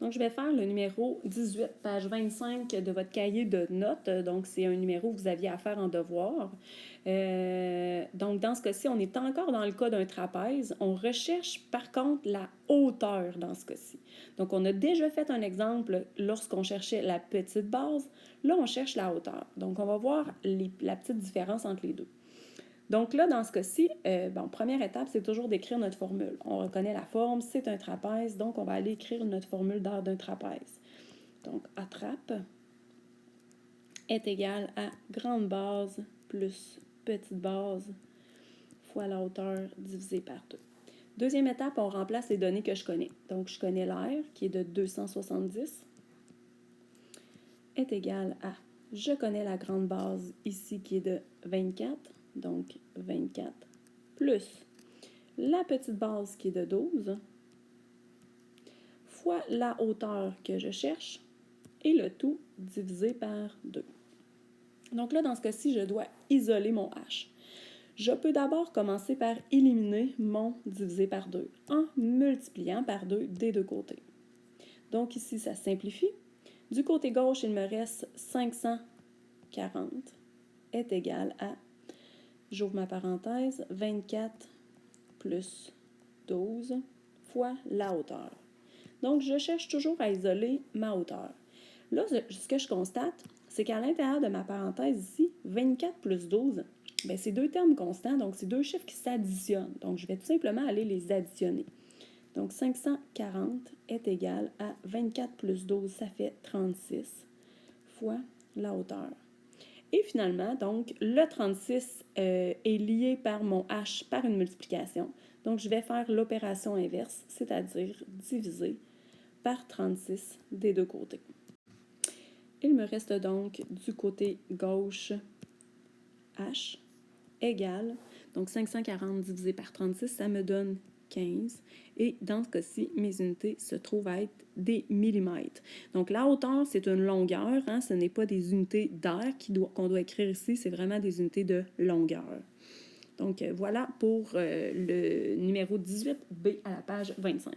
Donc, je vais faire le numéro 18, page 25 de votre cahier de notes. Donc, c'est un numéro que vous aviez à faire en devoir. Donc, dans ce cas-ci, on est encore dans le cas d'un trapèze. On recherche, par contre, la hauteur dans ce cas-ci. Donc, on a déjà fait un exemple lorsqu'on cherchait la petite base. Là, on cherche la hauteur. Donc, on va voir la petite différence entre les deux. Donc là, dans ce cas-ci, première étape, c'est toujours d'écrire notre formule. On reconnaît la forme, c'est un trapèze, donc on va aller écrire notre formule d'aire d'un trapèze. Donc, attrape est égal à grande base plus petite base fois la hauteur divisé par 2. Deuxième étape, on remplace les données que je connais. Donc, je connais l'aire, qui est de 270, est égal à, je connais la grande base ici, qui est de 24, donc 24 plus la petite base qui est de 12 fois la hauteur que je cherche et le tout divisé par 2. Donc là, dans ce cas-ci, je dois isoler mon H. Je peux d'abord commencer par éliminer mon divisé par 2 en multipliant par 2 des deux côtés. Donc ici, ça simplifie. Du côté gauche, il me reste 540 est égal à, j'ouvre ma parenthèse, 24 plus 12 fois la hauteur. Donc, je cherche toujours à isoler ma hauteur. Là, ce que je constate, c'est qu'à l'intérieur de ma parenthèse ici, 24 plus 12, bien, c'est deux termes constants, donc c'est deux chiffres qui s'additionnent. Donc, je vais tout simplement aller les additionner. Donc, 540 est égal à 24 plus 12, ça fait 36 fois la hauteur. Et finalement, donc, le 36 est lié par mon H par une multiplication. Donc, je vais faire l'opération inverse, c'est-à-dire diviser par 36 des deux côtés. Il me reste donc du côté gauche H égale, donc 540 divisé par 36, ça me donne 15. Et dans ce cas-ci, mes unités se trouvent à être des millimètres. Donc la hauteur, c'est une longueur, hein, ce n'est pas des unités d'air qu'on doit écrire ici, c'est vraiment des unités de longueur. Donc voilà pour le numéro 18B à la page 25.